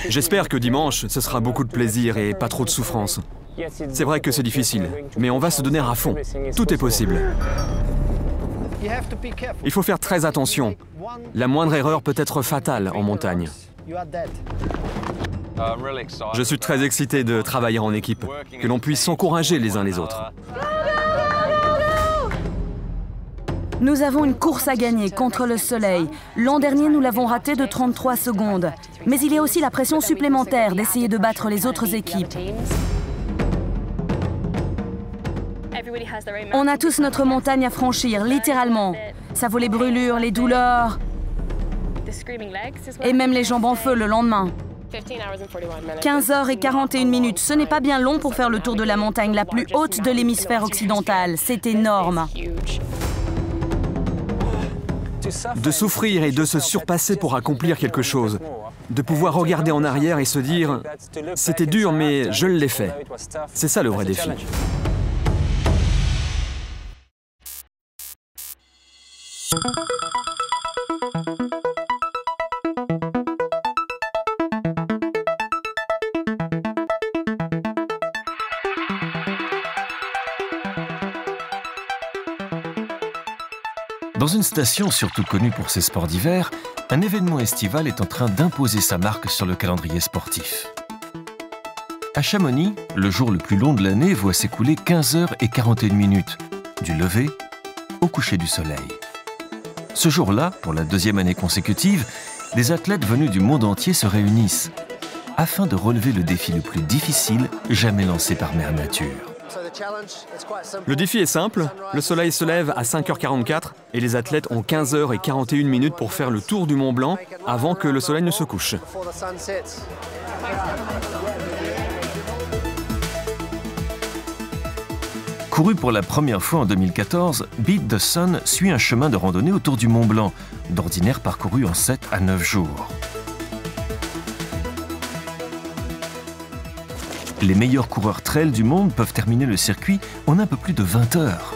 J'espère que dimanche, ce sera beaucoup de plaisir et pas trop de souffrance. C'est vrai que c'est difficile, mais on va se donner à fond. Tout est possible. Il faut faire très attention. La moindre erreur peut être fatale en montagne. Je suis très excité de travailler en équipe, que l'on puisse s'encourager les uns les autres. Nous avons une course à gagner contre le soleil. L'an dernier, nous l'avons raté de 33 secondes. Mais il y a aussi la pression supplémentaire d'essayer de battre les autres équipes. On a tous notre montagne à franchir, littéralement. Ça vaut les brûlures, les douleurs, et même les jambes en feu le lendemain. 15h41, ce n'est pas bien long pour faire le tour de la montagne la plus haute de l'hémisphère occidental. C'est énorme. De souffrir et de se surpasser pour accomplir quelque chose. De pouvoir regarder en arrière et se dire « C'était dur, mais je l'ai fait ». C'est ça le vrai défi. Dans une station surtout connue pour ses sports d'hiver, un événement estival est en train d'imposer sa marque sur le calendrier sportif. À Chamonix, le jour le plus long de l'année voit s'écouler 15h41, du lever au coucher du soleil. Ce jour-là, pour la deuxième année consécutive, des athlètes venus du monde entier se réunissent afin de relever le défi le plus difficile jamais lancé par Mère Nature. Le défi est simple, le soleil se lève à 5h44 et les athlètes ont 15h41 pour faire le tour du Mont Blanc avant que le soleil ne se couche. Couru pour la première fois en 2014, Beat the Sun suit un chemin de randonnée autour du Mont Blanc, d'ordinaire parcouru en 7 à 9 jours. Les meilleurs coureurs trail du monde peuvent terminer le circuit en un peu plus de 20 heures.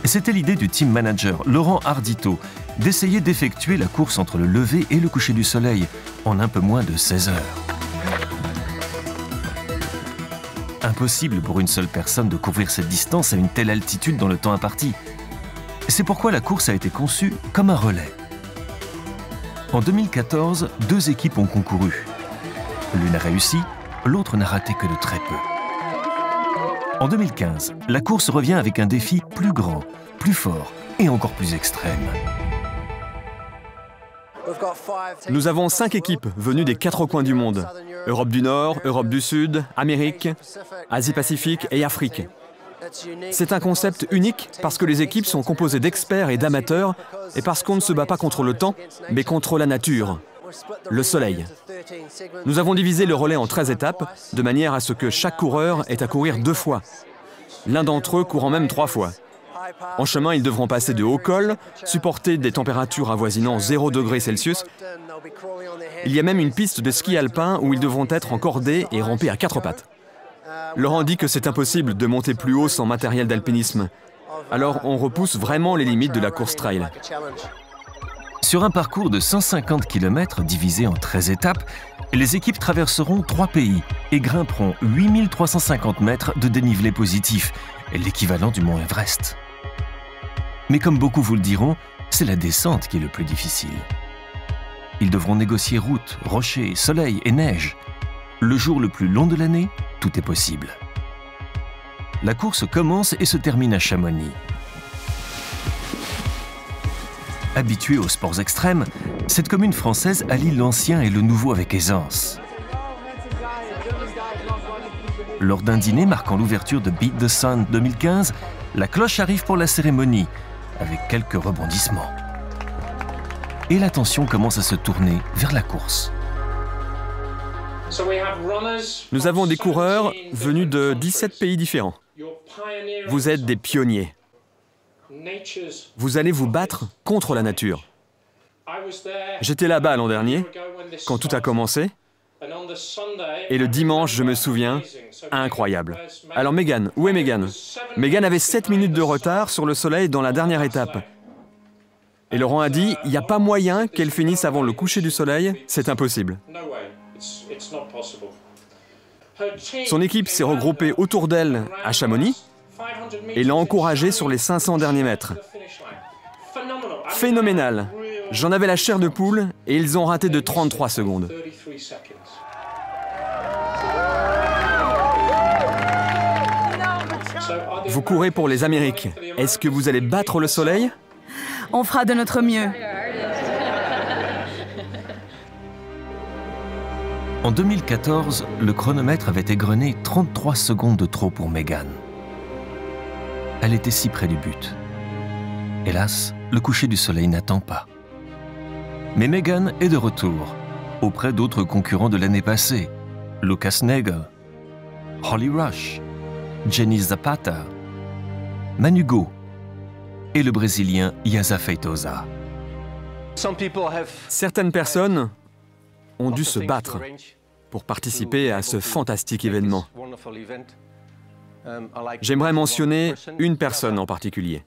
C'était l'idée du team manager Laurent Ardito d'essayer d'effectuer la course entre le lever et le coucher du soleil en un peu moins de 16 heures. Impossible pour une seule personne de couvrir cette distance à une telle altitude dans le temps imparti. C'est pourquoi la course a été conçue comme un relais. En 2014, 2 équipes ont concouru. L'une a réussi, l'autre n'a raté que de très peu. En 2015, la course revient avec un défi plus grand, plus fort et encore plus extrême. Nous avons 5 équipes venues des 4 coins du monde. Europe du Nord, Europe du Sud, Amérique, Asie-Pacifique et Afrique. C'est un concept unique parce que les équipes sont composées d'experts et d'amateurs et parce qu'on ne se bat pas contre le temps, mais contre la nature, le soleil. Nous avons divisé le relais en 13 étapes, de manière à ce que chaque coureur ait à courir 2 fois. L'un d'entre eux courant même 3 fois. En chemin, ils devront passer de hauts cols, supporter des températures avoisinant 0 degrés Celsius. Il y a même une piste de ski alpin où ils devront être encordés et ramper à 4 pattes. Laurent dit que c'est impossible de monter plus haut sans matériel d'alpinisme. Alors on repousse vraiment les limites de la course trail. Sur un parcours de 150 km divisé en 13 étapes, les équipes traverseront 3 pays et grimperont 8350 mètres de dénivelé positif, l'équivalent du mont Everest. Mais comme beaucoup vous le diront, c'est la descente qui est le plus difficile. Ils devront négocier route, rochers, soleil et neige. Le jour le plus long de l'année, tout est possible. La course commence et se termine à Chamonix. Habituée aux sports extrêmes, cette commune française allie l'ancien et le nouveau avec aisance. Lors d'un dîner marquant l'ouverture de Beat the Sun 2015, la cloche arrive pour la cérémonie, avec quelques rebondissements. Et l'attention commence à se tourner vers la course. Nous avons des coureurs venus de 17 pays différents. Vous êtes des pionniers. Vous allez vous battre contre la nature. J'étais là-bas l'an dernier, quand tout a commencé. Et le dimanche, je me souviens, incroyable. Alors Megan, où est Megan? Megan avait 7 minutes de retard sur le soleil dans la dernière étape. Et Laurent a dit, il n'y a pas moyen qu'elle finisse avant le coucher du soleil, c'est impossible. Son équipe s'est regroupée autour d'elle à Chamonix et l'a encouragée sur les 500 derniers mètres. Phénoménal. J'en avais la chair de poule et ils ont raté de 33 secondes. Vous courez pour les Amériques. Est-ce que vous allez battre le soleil? On fera de notre mieux. En 2014, le chronomètre avait égrené 33 secondes de trop pour Megan. Elle était si près du but. Hélas, le coucher du soleil n'attend pas. Mais Megan est de retour, auprès d'autres concurrents de l'année passée. Lucas Nagel, Holly Rush, Jenny Zapata, Manu Go et le Brésilien Yaza Feitosa. Certaines personnes ont dû se battre pour participer à ce fantastique événement. J'aimerais mentionner une personne en particulier.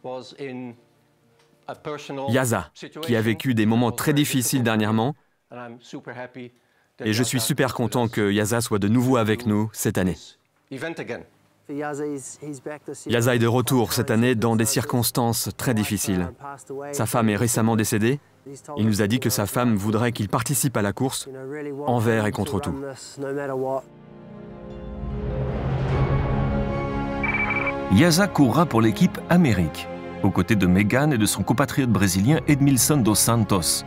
Yaza, qui a vécu des moments très difficiles dernièrement, et je suis super content que Yaza soit de nouveau avec nous cette année. Yaza est de retour cette année dans des circonstances très difficiles. Sa femme est récemment décédée. Il nous a dit que sa femme voudrait qu'il participe à la course, envers et contre tout. Yaza courra pour l'équipe Amérique, aux côtés de Megan et de son compatriote brésilien Edmilson dos Santos,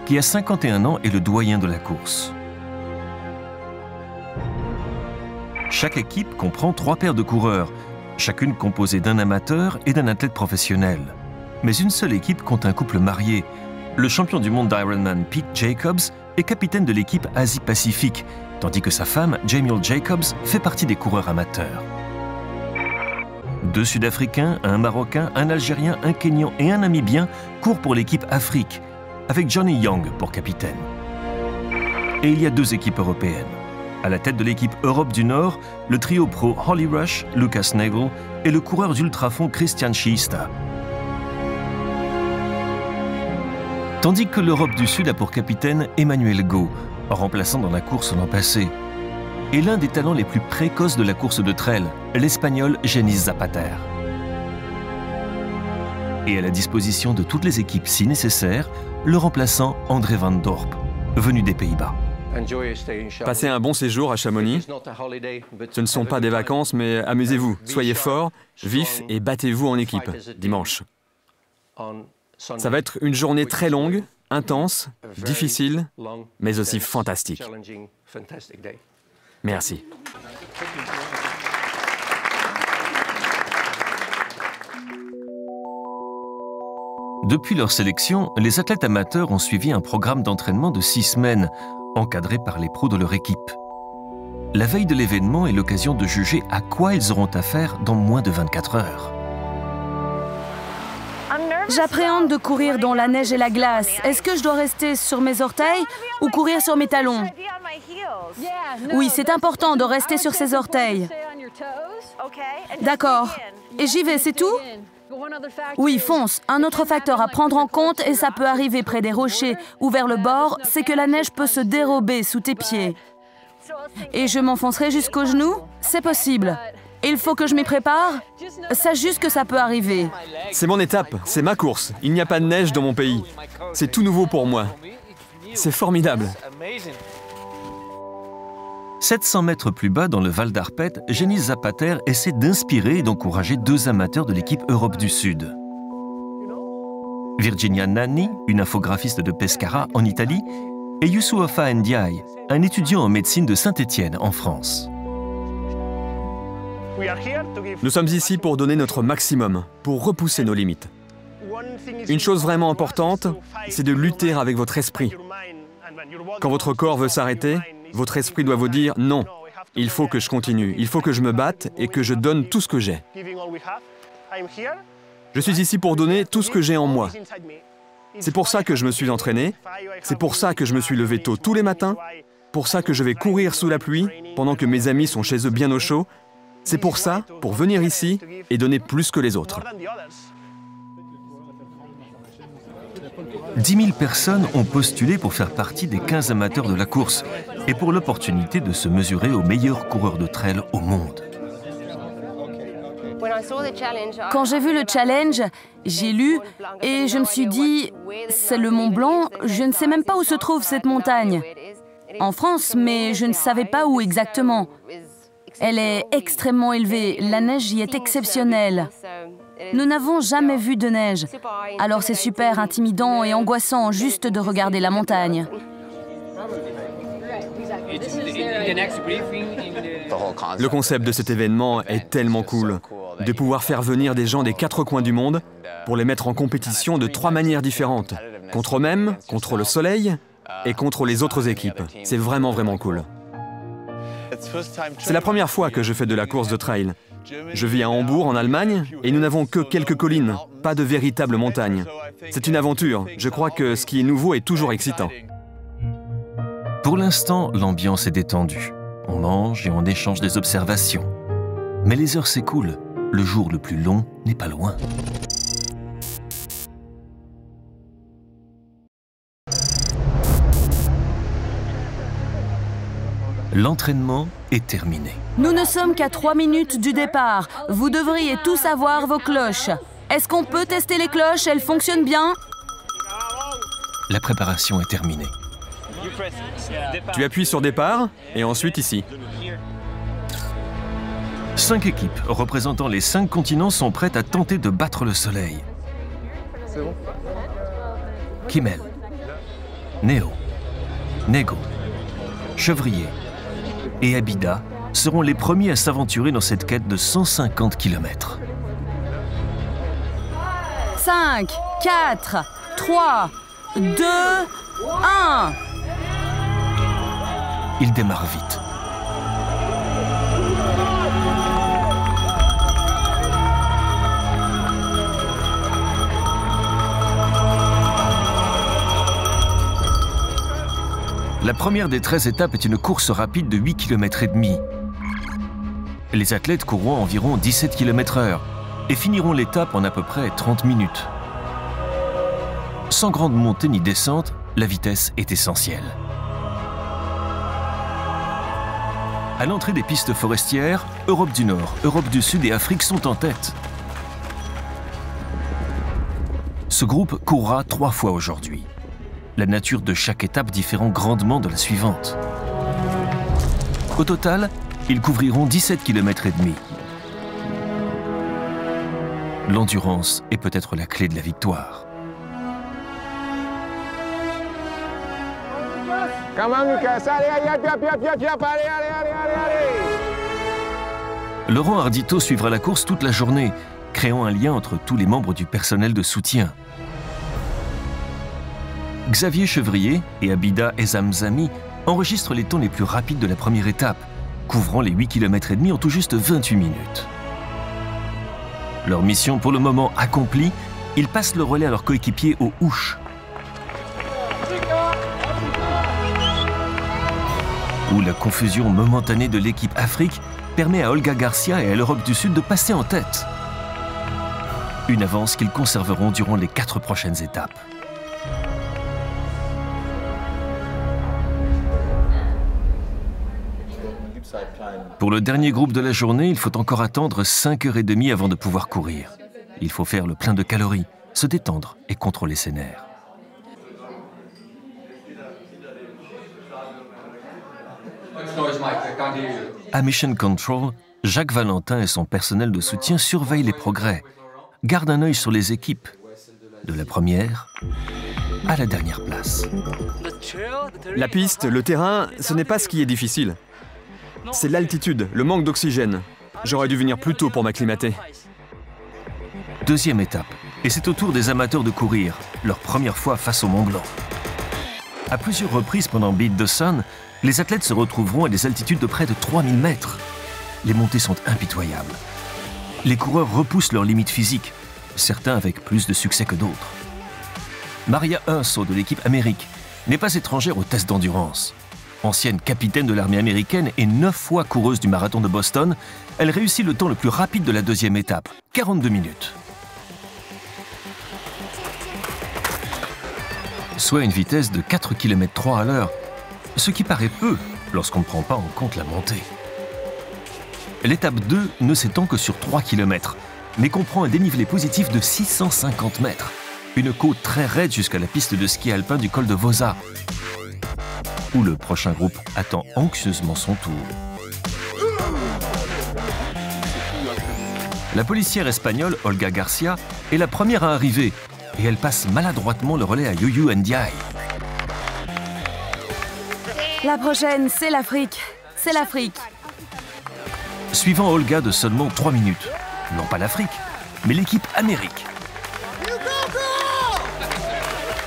qui a 51 ans et le doyen de la course. Chaque équipe comprend 3 paires de coureurs, chacune composée d'un amateur et d'un athlète professionnel. Mais une seule équipe compte un couple marié. Le champion du monde d'Ironman Pete Jacobs est capitaine de l'équipe Asie-Pacifique, tandis que sa femme, Jamiel Jacobs, fait partie des coureurs amateurs. 2 Sud-Africains, un Marocain, un Algérien, un Kényan et un Namibien courent pour l'équipe Afrique, avec Johnny Young pour capitaine. Et il y a 2 équipes européennes. À la tête de l'équipe Europe du Nord, le trio pro Holly Rush, Lucas Nagel et le coureur d'ultrafond Christian Schiesta. Tandis que l'Europe du Sud a pour capitaine Emmanuel Go, remplaçant dans la course l'an passé. Et l'un des talents les plus précoces de la course de trail, l'Espagnol Genís Zapater. Et à la disposition de toutes les équipes si nécessaire, le remplaçant André van Dorp, venu des Pays-Bas. Passez un bon séjour à Chamonix. Ce ne sont pas des vacances, mais amusez-vous, soyez forts, vifs et battez-vous en équipe, dimanche. Ça va être une journée très longue, intense, difficile, mais aussi fantastique. Merci. Depuis leur sélection, les athlètes amateurs ont suivi un programme d'entraînement de 6 semaines, encadré par les pros de leur équipe. La veille de l'événement est l'occasion de juger à quoi ils auront affaire dans moins de 24 heures. J'appréhende de courir dans la neige et la glace. Est-ce que je dois rester sur mes orteils ou courir sur mes talons? Oui, c'est important de rester sur ses orteils. D'accord. Et j'y vais, c'est tout? Oui, fonce. Un autre facteur à prendre en compte, et ça peut arriver près des rochers ou vers le bord, c'est que la neige peut se dérober sous tes pieds. Et je m'enfoncerai jusqu'aux genoux? C'est possible. Il faut que je m'y prépare? Sache juste que ça peut arriver. C'est mon étape, c'est ma course. Il n'y a pas de neige dans mon pays. C'est tout nouveau pour moi. C'est formidable. 700 mètres plus bas, dans le Val d'Arpet, Genís Zapater essaie d'inspirer et d'encourager 2 amateurs de l'équipe Europe du Sud. Virginia Nanni, une infographiste de Pescara en Italie, et Youssoufa Ndiaye, un étudiant en médecine de Saint-Étienne en France. Nous sommes ici pour donner notre maximum, pour repousser nos limites. Une chose vraiment importante, c'est de lutter avec votre esprit. Quand votre corps veut s'arrêter, votre esprit doit vous dire « Non, il faut que je continue, il faut que je me batte et que je donne tout ce que j'ai. » Je suis ici pour donner tout ce que j'ai en moi. C'est pour ça que je me suis entraîné, c'est pour ça que je me suis levé tôt tous les matins, pour ça que je vais courir sous la pluie pendant que mes amis sont chez eux bien au chaud. C'est pour ça, pour venir ici et donner plus que les autres. 10 000 personnes ont postulé pour faire partie des 15 amateurs de la course et pour l'opportunité de se mesurer aux meilleurs coureurs de trail au monde. Quand j'ai vu le challenge, j'ai lu et je me suis dit, c'est le Mont Blanc, je ne sais même pas où se trouve cette montagne. En France, mais je ne savais pas où exactement. Elle est extrêmement élevée, la neige y est exceptionnelle. Nous n'avons jamais vu de neige, alors c'est super intimidant et angoissant juste de regarder la montagne. Le concept de cet événement est tellement cool, de pouvoir faire venir des gens des 4 coins du monde pour les mettre en compétition de 3 manières différentes, contre eux-mêmes, contre le soleil et contre les autres équipes. C'est vraiment, vraiment cool. C'est la première fois que je fais de la course de trail. Je vis à Hambourg, en Allemagne, et nous n'avons que quelques collines, pas de véritables montagnes. C'est une aventure. Je crois que ce qui est nouveau est toujours excitant. Pour l'instant, l'ambiance est détendue. On mange et on échange des observations. Mais les heures s'écoulent. Le jour le plus long n'est pas loin. L'entraînement est terminé. Nous ne sommes qu'à 3 minutes du départ. Vous devriez tous avoir vos cloches. Est-ce qu'on peut tester les cloches? Elles fonctionnent bien? La préparation est terminée. Tu appuies sur départ et ensuite ici. 5 équipes représentant les 5 continents sont prêtes à tenter de battre le soleil. Kimmel, Neo, Nego, Chevrier et Abida seront les premiers à s'aventurer dans cette quête de 150 km. 5, 4, 3, 2, 1. Il démarre vite. La première des 13 étapes est une course rapide de 8 km et demi. Les athlètes courront environ 17 km/h et finiront l'étape en à peu près 30 minutes. Sans grande montée ni descente, la vitesse est essentielle. À l'entrée des pistes forestières, Europe du Nord, Europe du Sud et Afrique sont en tête. Ce groupe courra 3 fois aujourd'hui. La nature de chaque étape différant grandement de la suivante. Au total, ils couvriront 17 km et demi. L'endurance est peut-être la clé de la victoire. Laurent Ardito suivra la course toute la journée, créant un lien entre tous les membres du personnel de soutien. Xavier Chevrier et Abida Ezamzami enregistrent les temps les plus rapides de la première étape, couvrant les 8 km et demi en tout juste 28 minutes. Leur mission pour le moment accomplie, ils passent le relais à leurs coéquipiers aux houches. Où la confusion momentanée de l'équipe Afrique permet à Olga Garcia et à l'Europe du Sud de passer en tête. Une avance qu'ils conserveront durant les 4 prochaines étapes. Pour le dernier groupe de la journée, il faut encore attendre 5h30 avant de pouvoir courir. Il faut faire le plein de calories, se détendre et contrôler ses nerfs. À Mission Control, Jacques Valentin et son personnel de soutien surveillent les progrès, gardent un œil sur les équipes, de la première à la dernière place. La piste, le terrain, ce n'est pas ce qui est difficile. C'est l'altitude, le manque d'oxygène. J'aurais dû venir plus tôt pour m'acclimater. Deuxième étape, et c'est au tour des amateurs de courir, leur première fois face au Mont Blanc. À plusieurs reprises pendant Beat the Sun, les athlètes se retrouveront à des altitudes de près de 3000 mètres. Les montées sont impitoyables. Les coureurs repoussent leurs limites physiques, certains avec plus de succès que d'autres. Maria Hunso de l'équipe Amérique n'est pas étrangère aux tests d'endurance. Ancienne capitaine de l'armée américaine et 9 fois coureuse du marathon de Boston, elle réussit le temps le plus rapide de la deuxième étape, 42 minutes. soit une vitesse de 4 km/h à l'heure, ce qui paraît peu lorsqu'on ne prend pas en compte la montée. L'étape 2 ne s'étend que sur 3 km, mais comprend un dénivelé positif de 650 mètres, une côte très raide jusqu'à la piste de ski alpin du col de Vosa, où le prochain groupe attend anxieusement son tour. La policière espagnole Olga Garcia est la première à arriver et elle passe maladroitement le relais à Youssou N'Diaye. La prochaine, c'est l'Afrique. C'est l'Afrique. Suivant Olga de seulement 3 minutes. Non pas l'Afrique, mais l'équipe Amérique.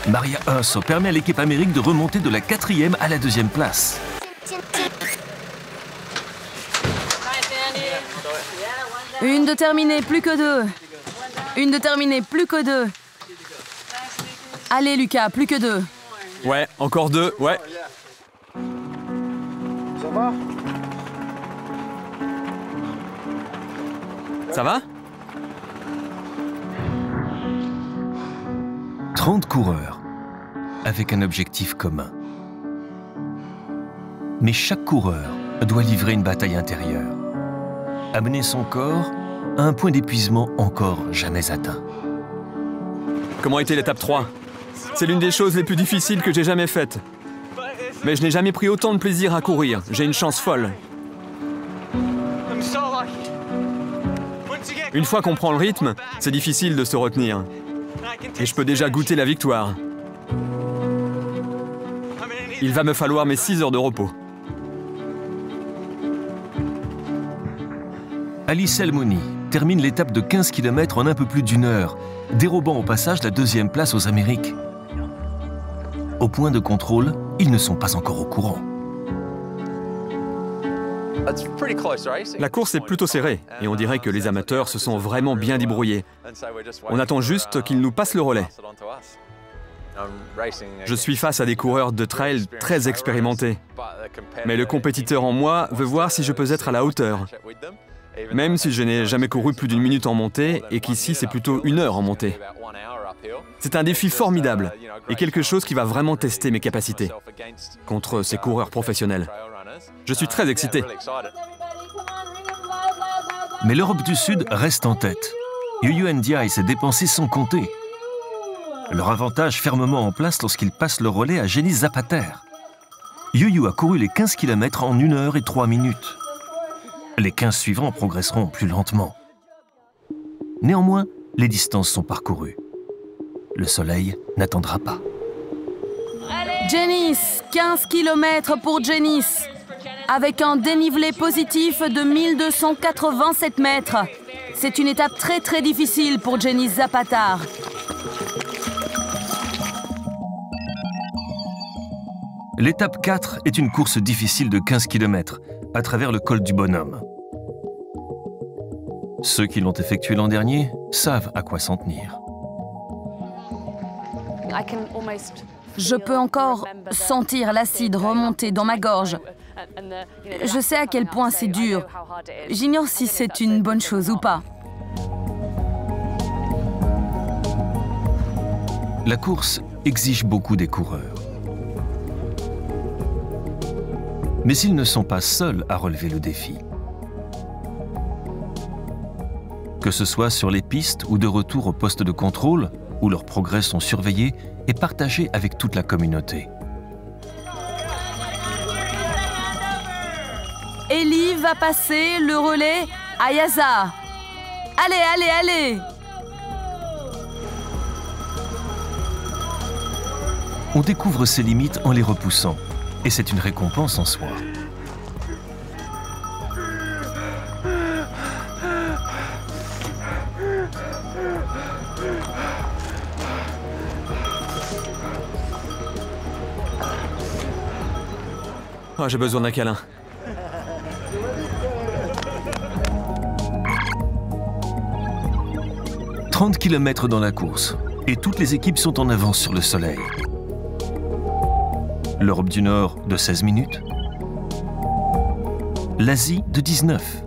Maria Husso permet à l'équipe Amérique de remonter de la 4e à la 2e place. Une de terminée, plus que 2. Une de terminée, plus que 2. Allez Lucas, plus que 2. Ouais, encore 2, ouais. Ça va ? Ça va ? 30 coureurs, avec un objectif commun. Mais chaque coureur doit livrer une bataille intérieure. Amener son corps à un point d'épuisement encore jamais atteint. Comment était l'étape 3 ? C'est l'une des choses les plus difficiles que j'ai jamais faites. Mais je n'ai jamais pris autant de plaisir à courir. J'ai une chance folle. Une fois qu'on prend le rythme, c'est difficile de se retenir. Et je peux déjà goûter la victoire. Il va me falloir mes 6 heures de repos. Alice Elmoni termine l'étape de 15 km en un peu plus d'1 heure, dérobant au passage la 2e place aux Amériques. Au point de contrôle, ils ne sont pas encore au courant. La course est plutôt serrée et on dirait que les amateurs se sont vraiment bien débrouillés. On attend juste qu'ils nous passent le relais. Je suis face à des coureurs de trail très expérimentés. Mais le compétiteur en moi veut voir si je peux être à la hauteur. Même si je n'ai jamais couru plus d'1 minute en montée et qu'ici c'est plutôt 1 heure en montée. C'est un défi formidable et quelque chose qui va vraiment tester mes capacités contre ces coureurs professionnels. Je suis très excité. Mais l'Europe du Sud reste en tête. Youssou N'Diaye s'est dépensé sans compter. Leur avantage fermement en place lorsqu'ils passent le relais à Jenis Zapater. Youssou a couru les 15 km en 1 heure et 3 minutes. Les 15 suivants progresseront plus lentement. Néanmoins, les distances sont parcourues. Le soleil n'attendra pas. Jenis, 15 km pour Jenis, avec un dénivelé positif de 1287 mètres. C'est une étape très difficile pour Jenis Zapater. L'étape 4 est une course difficile de 15 km, à travers le col du Bonhomme. Ceux qui l'ont effectué l'an dernier savent à quoi s'en tenir. Je peux encore sentir l'acide remonter dans ma gorge. Je sais à quel point c'est dur. J'ignore si c'est une bonne chose ou pas. La course exige beaucoup des coureurs. Mais ils ne sont pas seuls à relever le défi. Que ce soit sur les pistes ou de retour au poste de contrôle, où leurs progrès sont surveillés et partagés avec toute la communauté. Ellie va passer le relais à Yaza. Allez! On découvre ses limites en les repoussant, et c'est une récompense en soi. Oh, j'ai besoin d'un câlin. « 30 km dans la course, et toutes les équipes sont en avance sur le soleil. L'Europe du Nord de 16 minutes, l'Asie de 19,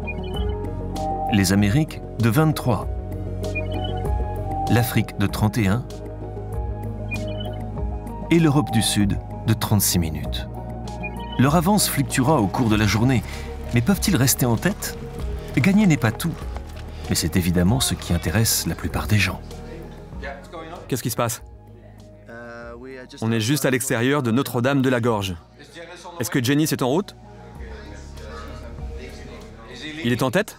les Amériques de 23, l'Afrique de 31 et l'Europe du Sud de 36 minutes. Leur avance fluctuera au cours de la journée, mais peuvent-ils rester en tête? Gagner n'est pas tout, mais c'est évidemment ce qui intéresse la plupart des gens. Qu'est-ce qui se passe? On est juste à l'extérieur de Notre-Dame de la Gorge. Est-ce que Janice est en route? Il est en tête?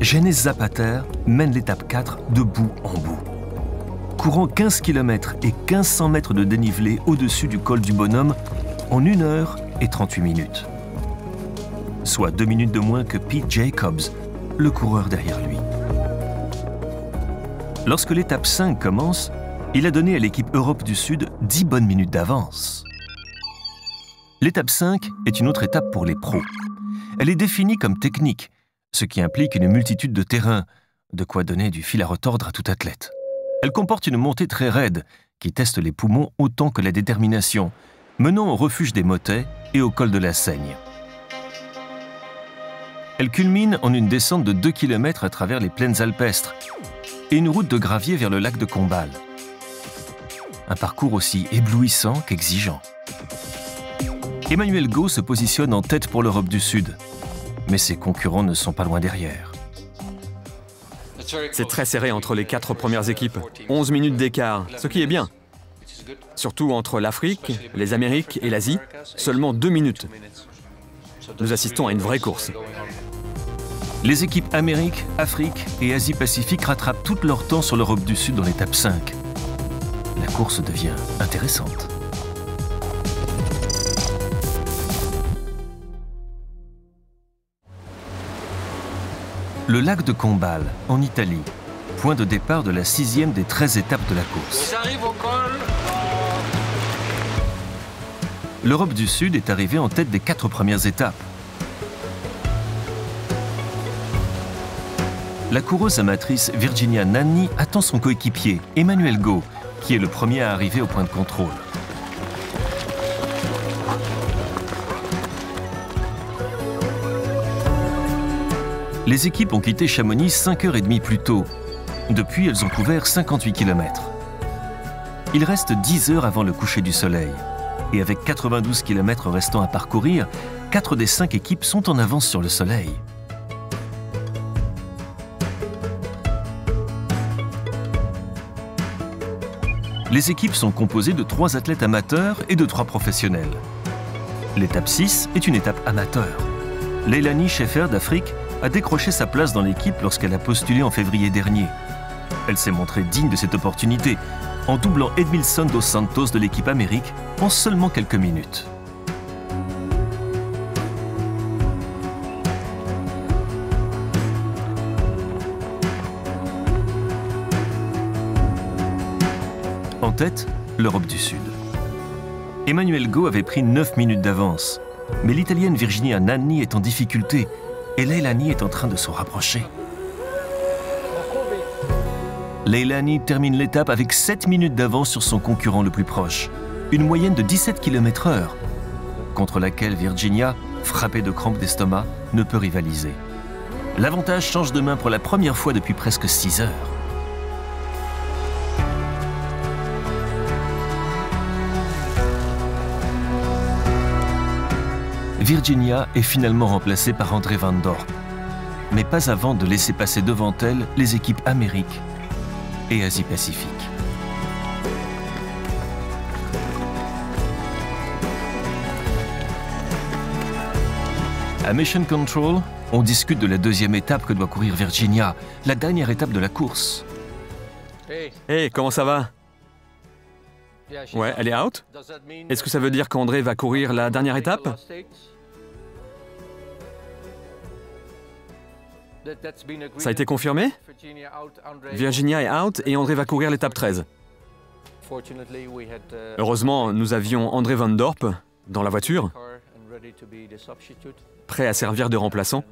Genès Zapater mène l'étape 4 de bout en bout. Courant 15 km et 1500 mètres de dénivelé au-dessus du col du Bonhomme en 1 heure et 38 minutes. Soit 2 minutes de moins que Pete Jacobs, le coureur derrière lui. Lorsque l'étape 5 commence, il a donné à l'équipe Europe du Sud 10 bonnes minutes d'avance. L'étape 5 est une autre étape pour les pros. Elle est définie comme technique, ce qui implique une multitude de terrains, de quoi donner du fil à retordre à tout athlète. Elle comporte une montée très raide, qui teste les poumons autant que la détermination, menant au refuge des Motets et au col de la Seigne. Elle culmine en une descente de 2 km à travers les plaines alpestres et une route de gravier vers le lac de Combal. Un parcours aussi éblouissant qu'exigeant. Emmanuel Go se positionne en tête pour l'Europe du Sud, mais ses concurrents ne sont pas loin derrière. C'est très serré entre les 4 premières équipes. 11 minutes d'écart, ce qui est bien. Surtout entre l'Afrique, les Amériques et l'Asie, seulement 2 minutes. Nous assistons à une vraie course. Les équipes Amérique, Afrique et Asie-Pacifique rattrapent tout leur temps sur l'Europe du Sud dans l'étape 5. La course devient intéressante. Le lac de Combal, en Italie, point de départ de la 6e des 13 étapes de la course. L'Europe du Sud est arrivée en tête des 4 premières étapes. La coureuse amatrice Virginia Nanni attend son coéquipier, Emmanuel Go, qui est le premier à arriver au point de contrôle. Les équipes ont quitté Chamonix 5h30 plus tôt. Depuis, elles ont couvert 58 km. Il reste 10 heures avant le coucher du soleil. Et avec 92 km restants à parcourir, 4 des 5 équipes sont en avance sur le soleil. Les équipes sont composées de 3 athlètes amateurs et de 3 professionnels. L'étape 6 est une étape amateur. Leilani Schaefer d'Afrique a décroché sa place dans l'équipe lorsqu'elle a postulé en février dernier. Elle s'est montrée digne de cette opportunité en doublant Edmilson dos Santos de l'équipe Amérique en seulement quelques minutes. En tête, l'Europe du Sud. Emmanuel Go avait pris 9 minutes d'avance, mais l'Italienne Virginia Nanni est en difficulté et Leilani est en train de se rapprocher. Leilani termine l'étape avec 7 minutes d'avance sur son concurrent le plus proche, une moyenne de 17 km/h, contre laquelle Virginia, frappée de crampes d'estomac, ne peut rivaliser. L'avantage change de main pour la première fois depuis presque 6 heures. Virginia est finalement remplacée par André Van Dorp, mais pas avant de laisser passer devant elle les équipes Amérique et Asie-Pacifique. À Mission Control, on discute de la 2e étape que doit courir Virginia, la dernière étape de la course. Hey, comment ça va? Ouais, elle est out? Est-ce que ça veut dire qu'André va courir la dernière étape? Ça a été confirmé? Virginia est out et André va courir l'étape 13. Heureusement, nous avions André Van Dorp dans la voiture, prêt à servir de remplaçant.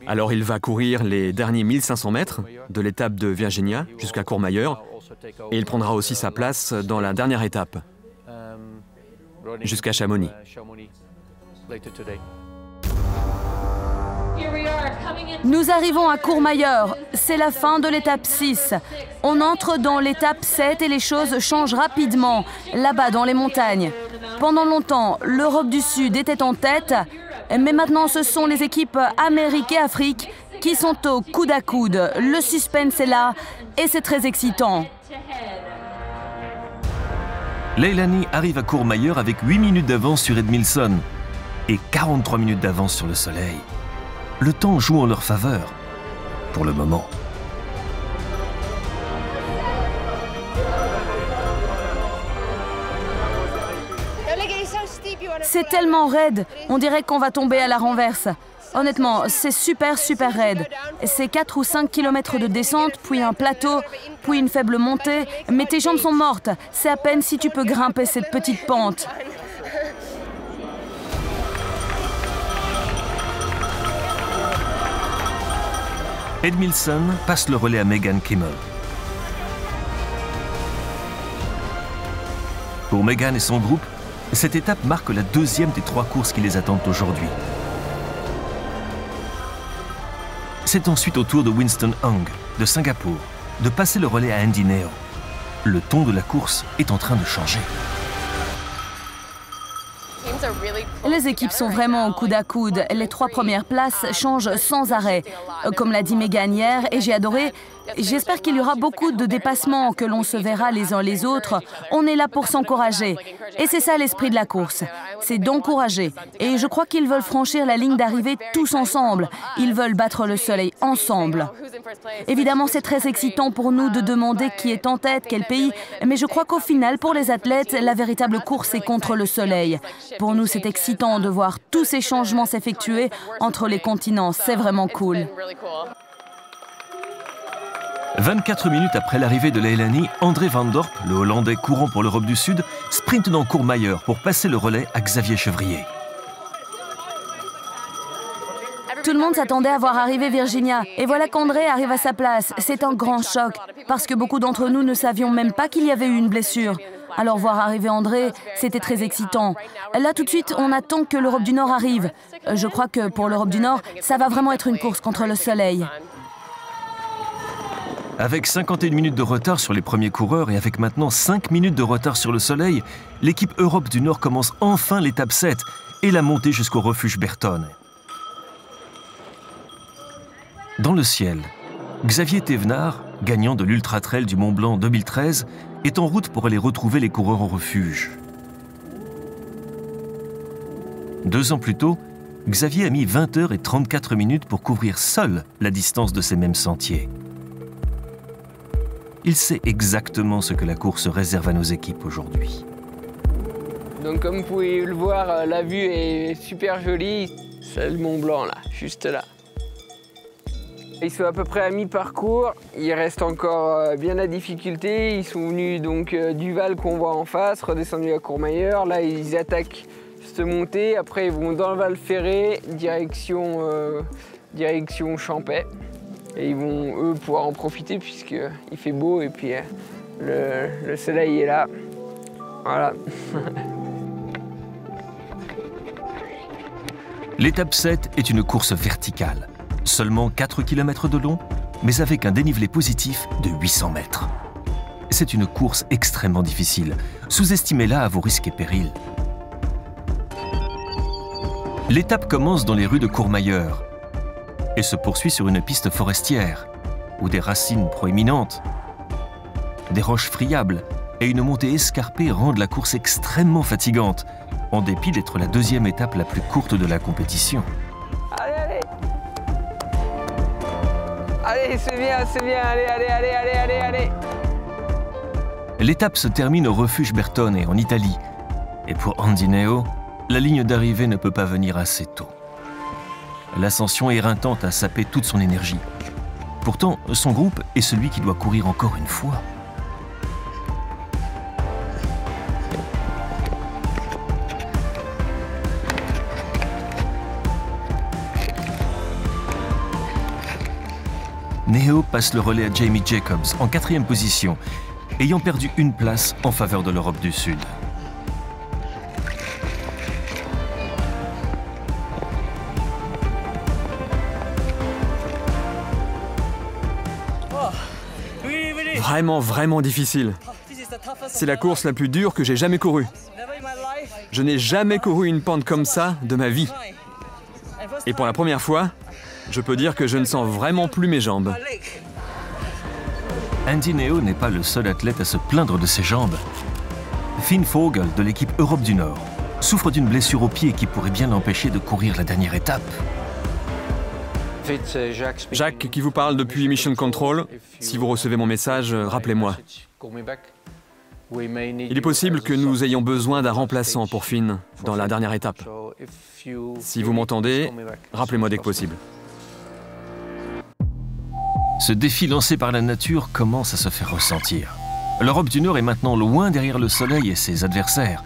Alors il va courir les derniers 1500 mètres de l'étape de Virginia jusqu'à Courmayeur et il prendra aussi sa place dans la dernière étape, jusqu'à Chamonix. Nous arrivons à Courmayeur. C'est la fin de l'étape 6. On entre dans l'étape 7 et les choses changent rapidement, là-bas dans les montagnes. Pendant longtemps, l'Europe du Sud était en tête, mais maintenant ce sont les équipes Amérique et Afrique qui sont au coude à coude. Le suspense est là et c'est très excitant. Leilani arrive à Courmayeur avec 8 minutes d'avance sur Edmilson et 43 minutes d'avance sur le soleil. Le temps joue en leur faveur, pour le moment. C'est tellement raide, on dirait qu'on va tomber à la renverse. Honnêtement, c'est super raide. C'est 4 ou 5 km de descente, puis un plateau, puis une faible montée. Mais tes jambes sont mortes. C'est à peine si tu peux grimper cette petite pente. Edmilson passe le relais à Megan Kimmel. Pour Megan et son groupe, cette étape marque la deuxième des 3 courses qui les attendent aujourd'hui. C'est ensuite au tour de Winston Hung, de Singapour, de passer le relais à Andy Neo. Le ton de la course est en train de changer. Les équipes sont vraiment au coude à coude. Les 3 premières places changent sans arrêt. Comme l'a dit Megan hier, et j'ai adoré, j'espère qu'il y aura beaucoup de dépassements, que l'on se verra les uns les autres. On est là pour s'encourager. Et c'est ça l'esprit de la course. C'est d'encourager. Et je crois qu'ils veulent franchir la ligne d'arrivée tous ensemble. Ils veulent battre le soleil ensemble. Évidemment, c'est très excitant pour nous de demander qui est en tête, quel pays. Mais je crois qu'au final, pour les athlètes, la véritable course est contre le soleil. Pour nous, c'est excitant de voir tous ces changements s'effectuer entre les continents. C'est vraiment cool. 24 minutes après l'arrivée de Leilani, André Van Dorp, le Hollandais courant pour l'Europe du Sud, sprinte dans Courmayeur pour passer le relais à Xavier Chevrier. Tout le monde s'attendait à voir arriver Virginia. Et voilà qu'André arrive à sa place. C'est un grand choc, parce que beaucoup d'entre nous ne savions même pas qu'il y avait eu une blessure. Alors voir arriver André, c'était très excitant. Là, tout de suite, on attend que l'Europe du Nord arrive. Je crois que pour l'Europe du Nord, ça va vraiment être une course contre le soleil. Avec 51 minutes de retard sur les premiers coureurs et avec maintenant 5 minutes de retard sur le soleil, l'équipe Europe du Nord commence enfin l'étape 7 et la montée jusqu'au refuge Bertone. Dans le ciel, Xavier Thévenard, gagnant de l'Ultra Trail du Mont Blanc 2013, est en route pour aller retrouver les coureurs au refuge. 2 ans plus tôt, Xavier a mis 20 heures et 34 minutes pour couvrir seul la distance de ces mêmes sentiers. Il sait exactement ce que la course réserve à nos équipes aujourd'hui. Donc comme vous pouvez le voir, la vue est super jolie. C'est le Mont Blanc là, juste là. Ils sont à peu près à mi-parcours, il reste encore bien la difficulté. Ils sont venus donc du Val qu'on voit en face, redescendus à Courmayeur. Là, ils attaquent cette montée. Après, ils vont dans le Val Ferré, direction Champais. Et ils vont, eux, pouvoir en profiter puisqu'il fait beau et puis le soleil est là. Voilà. L'étape 7 est une course verticale. Seulement 4 km de long, mais avec un dénivelé positif de 800 mètres. C'est une course extrêmement difficile. Sous-estimez-la à vos risques et périls. L'étape commence dans les rues de Courmayeur et se poursuit sur une piste forestière, où des racines proéminentes, des roches friables et une montée escarpée rendent la course extrêmement fatigante, en dépit d'être la deuxième étape la plus courte de la compétition. Allez, allez! Allez, c'est bien, allez! L'étape se termine au refuge Bertone, en Italie. Et pour Andy Neo, la ligne d'arrivée ne peut pas venir assez tôt. L'ascension éreintante a sapé toute son énergie. Pourtant, son groupe est celui qui doit courir encore une fois. Neo passe le relais à Jamie Jacobs en 4e position, ayant perdu une place en faveur de l'Europe du Sud. Vraiment, vraiment difficile. C'est la course la plus dure que j'ai jamais courue. Je n'ai jamais couru une pente comme ça de ma vie. Et pour la première fois, je peux dire que je ne sens vraiment plus mes jambes. Andy Neo n'est pas le seul athlète à se plaindre de ses jambes. Finn Vogel de l'équipe Europe du Nord souffre d'une blessure au pied qui pourrait bien l'empêcher de courir la dernière étape. Jacques qui vous parle depuis Mission Control. Si vous recevez mon message, rappelez-moi. Il est possible que nous ayons besoin d'un remplaçant pour Finn dans la dernière étape. Si vous m'entendez, rappelez-moi dès que possible. Ce défi lancé par la nature commence à se faire ressentir. L'Europe du Nord est maintenant loin derrière le soleil et ses adversaires,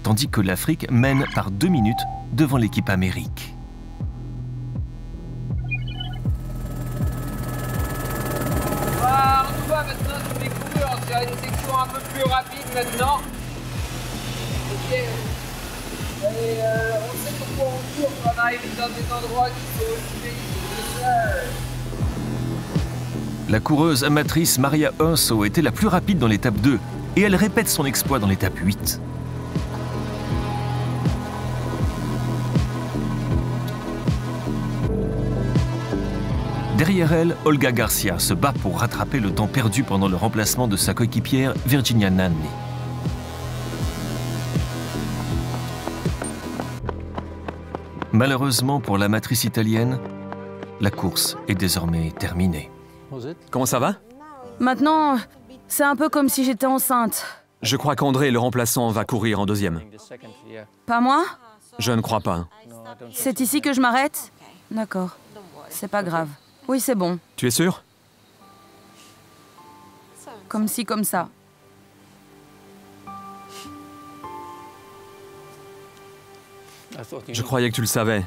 tandis que l'Afrique mène par 2 minutes devant l'équipe Amérique. Ah, on voit maintenant tous les coureurs sur une section un peu plus rapide maintenant. Ok. Et on sait pourquoi on court quand on arrive dans des endroits qui sont occupés. La coureuse amatrice Maria Unso était la plus rapide dans l'étape 2 et elle répète son exploit dans l'étape 8. Derrière elle, Olga Garcia se bat pour rattraper le temps perdu pendant le remplacement de sa coéquipière Virginia Nanni. Malheureusement pour l'amatrice italienne, la course est désormais terminée. Comment ça va? Maintenant, c'est un peu comme si j'étais enceinte. Je crois qu'André, le remplaçant, va courir en 2e. Pas moi? Je ne crois pas. C'est ici que je m'arrête? D'accord. C'est pas grave. Oui, c'est bon. Tu es sûr? Comme ci, comme ça. Je croyais que tu le savais.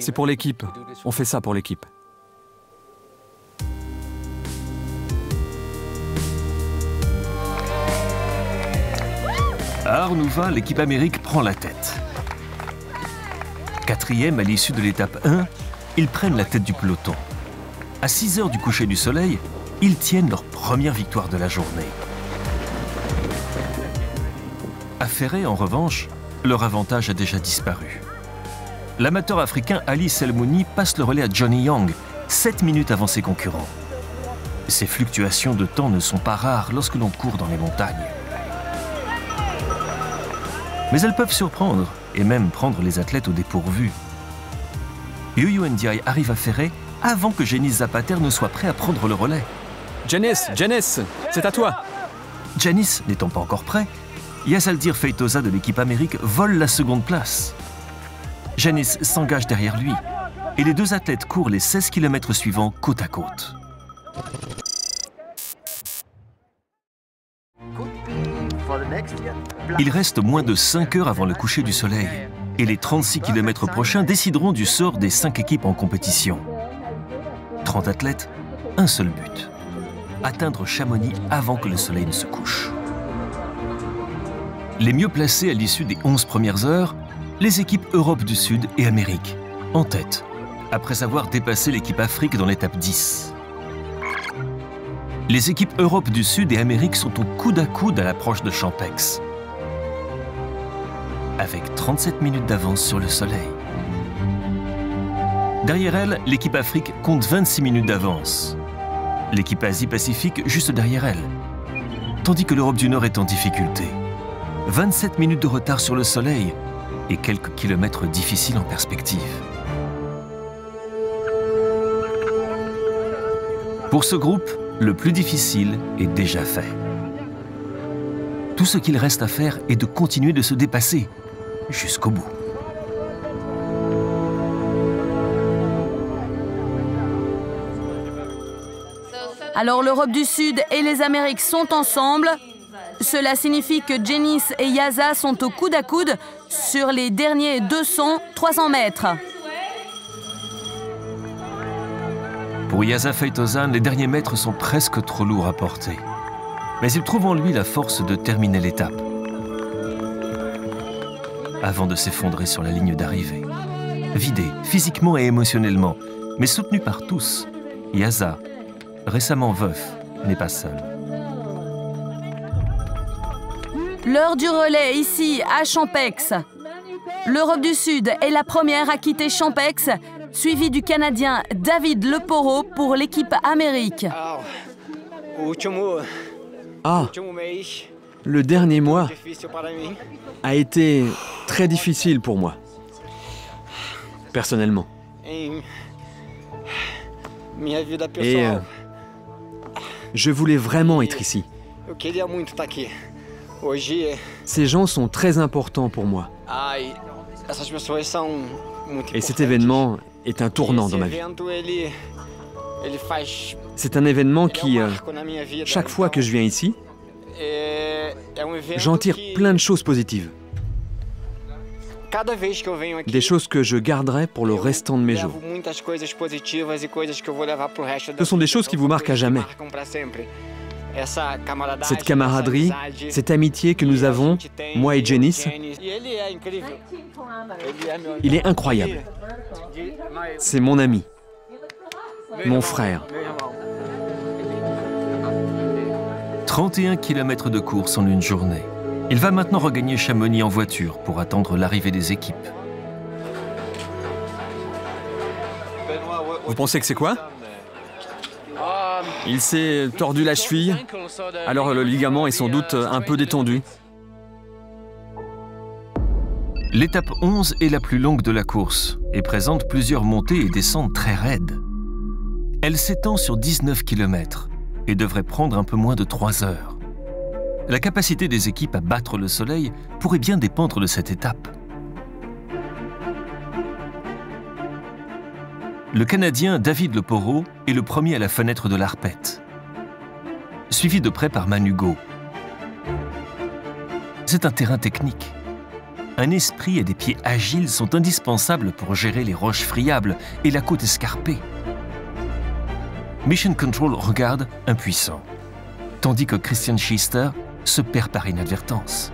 C'est pour l'équipe. On fait ça pour l'équipe. À Arnouva, l'équipe Amérique prend la tête. 4e à l'issue de l'étape 1, ils prennent la tête du peloton. À 6 heures du coucher du soleil, ils tiennent leur première victoire de la journée. À Ferré, en revanche, leur avantage a déjà disparu. L'amateur africain Ali Selmouni passe le relais à Johnny Young, 7 minutes avant ses concurrents. Ces fluctuations de temps ne sont pas rares lorsque l'on court dans les montagnes. Mais elles peuvent surprendre et même prendre les athlètes au dépourvu. Yuyu Ndiaye arrive à Ferré avant que Janice Zapater ne soit prêt à prendre le relais. Janice, c'est à toi. Janice n'étant pas encore prêt, Yasaldir Feitosa de l'équipe Amérique vole la seconde place. Janice s'engage derrière lui et les deux athlètes courent les 16 km suivants côte à côte. Il reste moins de 5 heures avant le coucher du soleil et les 36 km prochains décideront du sort des 5 équipes en compétition. 30 athlètes, un seul but: atteindre Chamonix avant que le soleil ne se couche. Les mieux placés à l'issue des 11 premières heures, les équipes Europe du Sud et Amérique, en tête, après avoir dépassé l'équipe Afrique dans l'étape 10. Les équipes Europe du Sud et Amérique sont au coude à coude à l'approche de Champex, avec 37 minutes d'avance sur le soleil. Derrière elle, l'équipe Afrique compte 26 minutes d'avance. L'équipe Asie-Pacifique juste derrière elle, tandis que l'Europe du Nord est en difficulté. 27 minutes de retard sur le soleil et quelques kilomètres difficiles en perspective. Pour ce groupe, le plus difficile est déjà fait. Tout ce qu'il reste à faire est de continuer de se dépasser jusqu'au bout. Alors l'Europe du Sud et les Amériques sont ensemble. Cela signifie que Janice et Yaza sont au coude à coude sur les derniers 200-300 mètres. Pour Yaza Feitosa, les derniers mètres sont presque trop lourds à porter. Mais il trouve en lui la force de terminer l'étape. avant de s'effondrer sur la ligne d'arrivée. Vidé physiquement et émotionnellement, mais soutenu par tous, Yaza, récemment veuf, n'est pas seul. L'heure du relais ici, à Champex. L'Europe du Sud est la première à quitter Champex, suivie du Canadien David Leporo pour l'équipe Amérique. Ah, le dernier mois a été très difficile pour moi, personnellement. Et je voulais vraiment être ici. Ces gens sont très importants pour moi. Et cet événement est un tournant dans ma vie. C'est un événement qui, chaque fois que je viens ici, j'en tire plein de choses positives. Des choses que je garderai pour le restant de mes jours. Ce sont des choses qui vous marquent à jamais. Cette camaraderie, cette amitié que nous avons, moi et Janice, il est incroyable. C'est mon ami, mon frère. 31 km de course en une journée. Il va maintenant regagner Chamonix en voiture pour attendre l'arrivée des équipes. Vous pensez que c'est quoi? Il s'est tordu la cheville, alors le ligament est sans doute un peu détendu. L'étape 11 est la plus longue de la course et présente plusieurs montées et descentes très raides. Elle s'étend sur 19 km et devrait prendre un peu moins de 3 heures. La capacité des équipes à battre le soleil pourrait bien dépendre de cette étape. Le Canadien David Leporo est le premier à la fenêtre de l'Arpette, suivi de près par Manu Go. C'est un terrain technique. Un esprit et des pieds agiles sont indispensables pour gérer les roches friables et la côte escarpée. Mission Control regarde impuissant, tandis que Christian Schister se perd par inadvertance.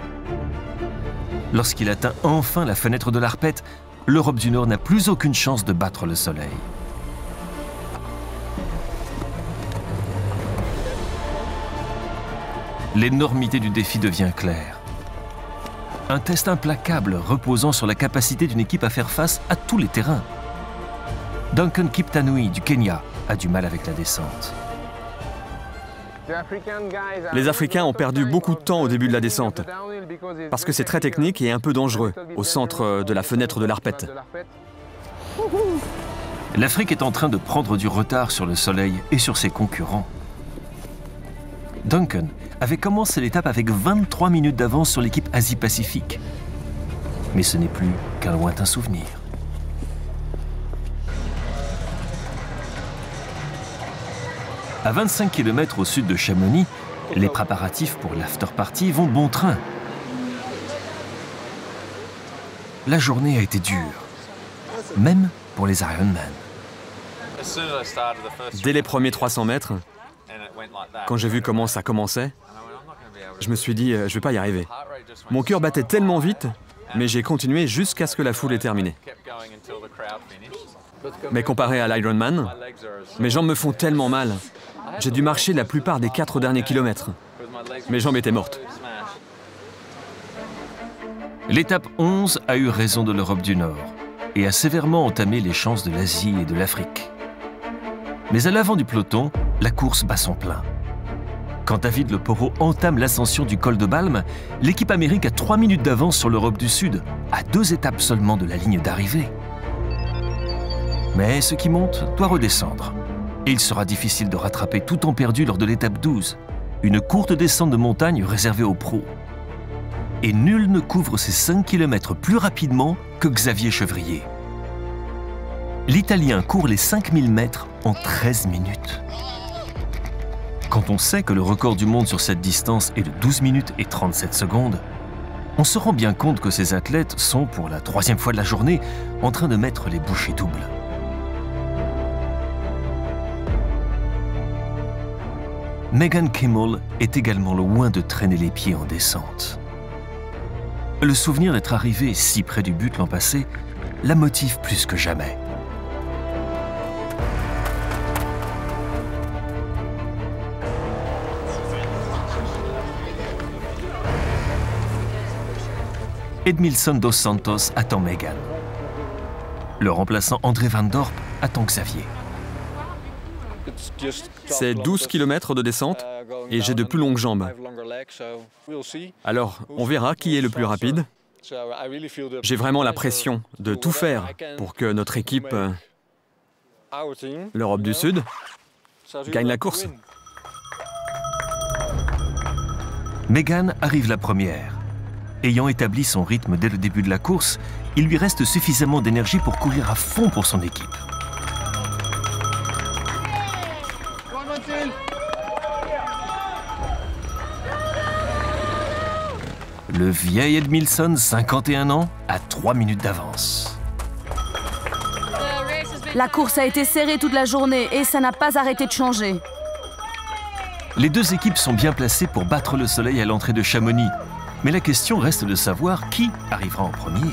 Lorsqu'il atteint enfin la fenêtre de l'Arpette, l'Europe du Nord n'a plus aucune chance de battre le soleil. L'énormité du défi devient claire. Un test implacable reposant sur la capacité d'une équipe à faire face à tous les terrains. Duncan Kiptanui du Kenya a du mal avec la descente. Les Africains ont perdu beaucoup de temps au début de la descente, parce que c'est très technique et un peu dangereux, au centre de la fenêtre de l'Arpette. L'Afrique est en train de prendre du retard sur le soleil et sur ses concurrents. Duncan avait commencé l'étape avec 23 minutes d'avance sur l'équipe Asie-Pacifique. Mais ce n'est plus qu'un lointain souvenir. À 25 km au sud de Chamonix, les préparatifs pour l'after-party vont bon train. La journée a été dure, même pour les Ironman. Dès les premiers 300 mètres, quand j'ai vu comment ça commençait, je me suis dit, je vais pas y arriver. Mon cœur battait tellement vite, mais j'ai continué jusqu'à ce que la foule ait terminé. Mais comparé à l'Ironman, mes jambes me font tellement mal. J'ai dû marcher la plupart des 4 derniers kilomètres. Mes jambes étaient mortes. L'étape 11 a eu raison de l'Europe du Nord et a sévèrement entamé les chances de l'Asie et de l'Afrique. Mais à l'avant du peloton, la course bat son plein. Quand David Leporo entame l'ascension du col de Balme, l'équipe Amérique a 3 minutes d'avance sur l'Europe du Sud, à 2 étapes seulement de la ligne d'arrivée. Mais ce qui monte doit redescendre. Et il sera difficile de rattraper tout temps perdu lors de l'étape 12, une courte descente de montagne réservée aux pros. Et nul ne couvre ces 5 km plus rapidement que Xavier Chevrier. L'Italien court les 5000 mètres en 13 minutes. Quand on sait que le record du monde sur cette distance est de 12 minutes et 37 secondes, on se rend bien compte que ces athlètes sont, pour la 3e fois de la journée, en train de mettre les bouchées doubles. Megan Kimmel est également loin de traîner les pieds en descente. le souvenir d'être arrivé si près du but l'an passé la motive plus que jamais. Edmilson dos Santos attend Megan. Le remplaçant André Van Dorp attend Xavier. C'est 12 km de descente et j'ai de plus longues jambes. Alors, on verra qui est le plus rapide. J'ai vraiment la pression de tout faire pour que notre équipe, l'Europe du Sud, gagne la course. Megan arrive la première. Ayant établi son rythme dès le début de la course, il lui reste suffisamment d'énergie pour courir à fond pour son équipe. Le vieil Edmilson, 51 ans, a 3 minutes d'avance. La course a été serrée toute la journée et ça n'a pas arrêté de changer. Les deux équipes sont bien placées pour battre le soleil à l'entrée de Chamonix. Mais la question reste de savoir qui arrivera en premier.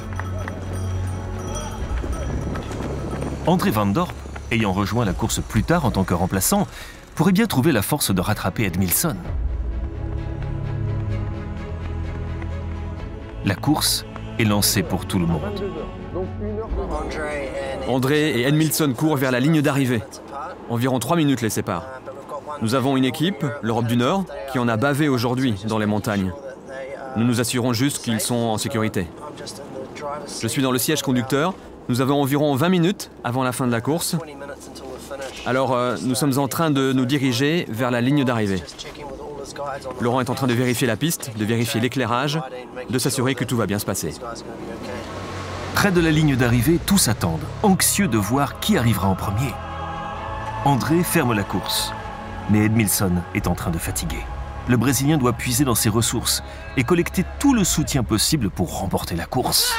André Van Dorp, ayant rejoint la course plus tard en tant que remplaçant, pourrait bien trouver la force de rattraper Edmilson. La course est lancée pour tout le monde. André et Edmilson courent vers la ligne d'arrivée. Environ 3 minutes les séparent. Nous avons une équipe, l'Europe du Nord, qui en a bavé aujourd'hui dans les montagnes. Nous nous assurons juste qu'ils sont en sécurité. Je suis dans le siège conducteur. Nous avons environ 20 minutes avant la fin de la course. Alors, nous sommes en train de nous diriger vers la ligne d'arrivée. Laurent est en train de vérifier la piste, de vérifier l'éclairage, de s'assurer que tout va bien se passer. Près de la ligne d'arrivée, tous attendent, anxieux de voir qui arrivera en premier. André ferme la course, mais Edmilson est en train de fatiguer. Le Brésilien doit puiser dans ses ressources et collecter tout le soutien possible pour remporter la course.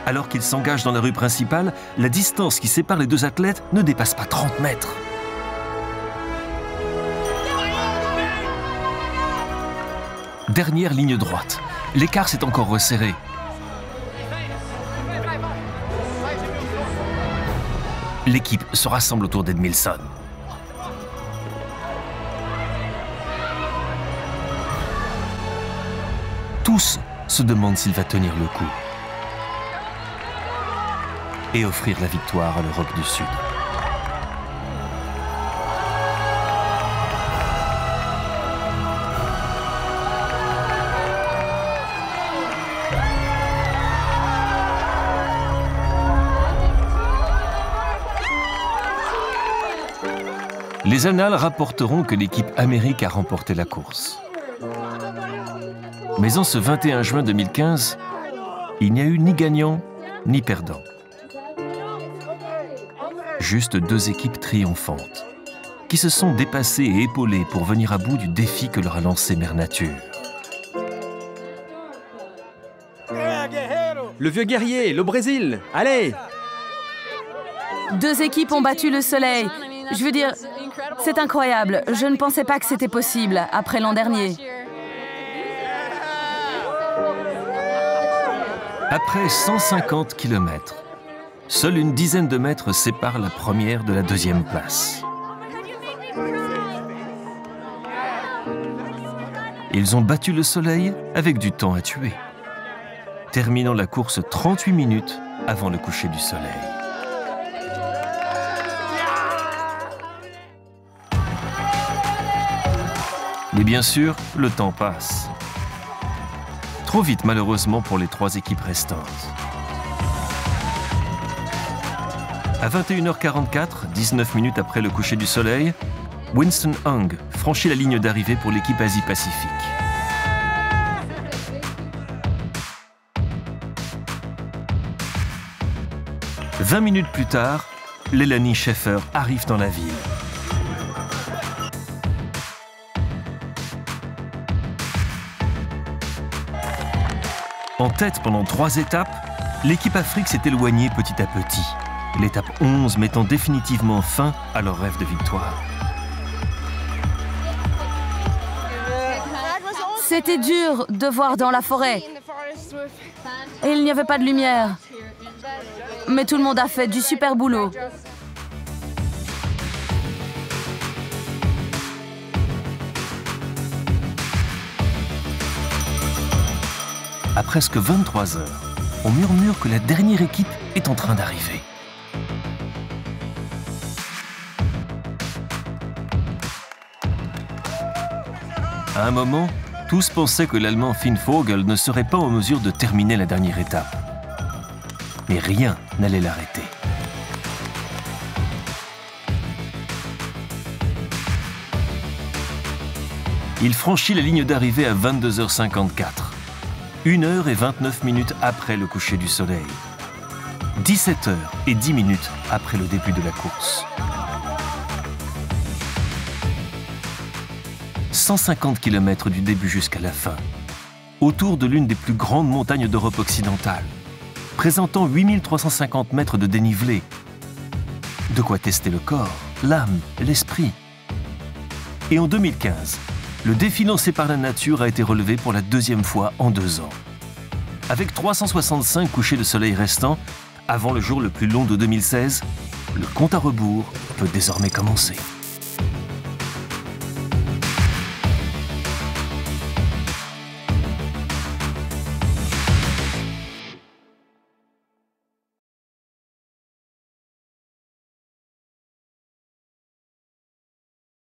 Alors qu'il s'engage dans la rue principale, la distance qui sépare les deux athlètes ne dépasse pas 30 mètres. Dernière ligne droite. L'écart s'est encore resserré. L'équipe se rassemble autour d'Edmilson. Tous se demandent s'il va tenir le coup et offrir la victoire à l'Europe du Sud. Les annales rapporteront que l'équipe Amérique a remporté la course. Mais en ce 21 juin 2015, il n'y a eu ni gagnant ni perdant. Juste deux équipes triomphantes, qui se sont dépassées et épaulées pour venir à bout du défi que leur a lancé Mère Nature. Le vieux guerrier, le Brésil, allez! Deux équipes ont battu le soleil. Je veux dire, c'est incroyable. Je ne pensais pas que c'était possible après l'an dernier. Après 150 km, seule une dizaine de mètres sépare la première de la deuxième place. Ils ont battu le soleil avec du temps à tuer, terminant la course 38 minutes avant le coucher du soleil. Mais bien sûr, le temps passe. Trop vite, malheureusement, pour les trois équipes restantes. À 21h44, 19 minutes après le coucher du soleil, Winston Hung franchit la ligne d'arrivée pour l'équipe Asie-Pacifique. « 20 minutes plus tard, Lelani Schaeffer arrive dans la ville. En tête pendant 3 étapes, l'équipe Afrique s'est éloignée petit à petit, l'étape 11 mettant définitivement fin à leur rêve de victoire. C'était dur de voir dans la forêt. Et il n'y avait pas de lumière. Mais tout le monde a fait du super boulot. À presque 23 heures, on murmure que la dernière équipe est en train d'arriver. À un moment, tous pensaient que l'Allemand Finn Vogel ne serait pas en mesure de terminer la dernière étape. Mais rien n'allait l'arrêter. Il franchit la ligne d'arrivée à 22h54, 1h29 après le coucher du soleil, 17h10 après le début de la course. 150 km du début jusqu'à la fin, autour de l'une des plus grandes montagnes d'Europe occidentale, présentant 8350 mètres de dénivelé. De quoi tester le corps, l'âme, l'esprit. Et en 2015, le défi lancé par la nature a été relevé pour la deuxième fois en 2 ans. Avec 365 couchers de soleil restants, avant le jour le plus long de 2016, le compte à rebours peut désormais commencer.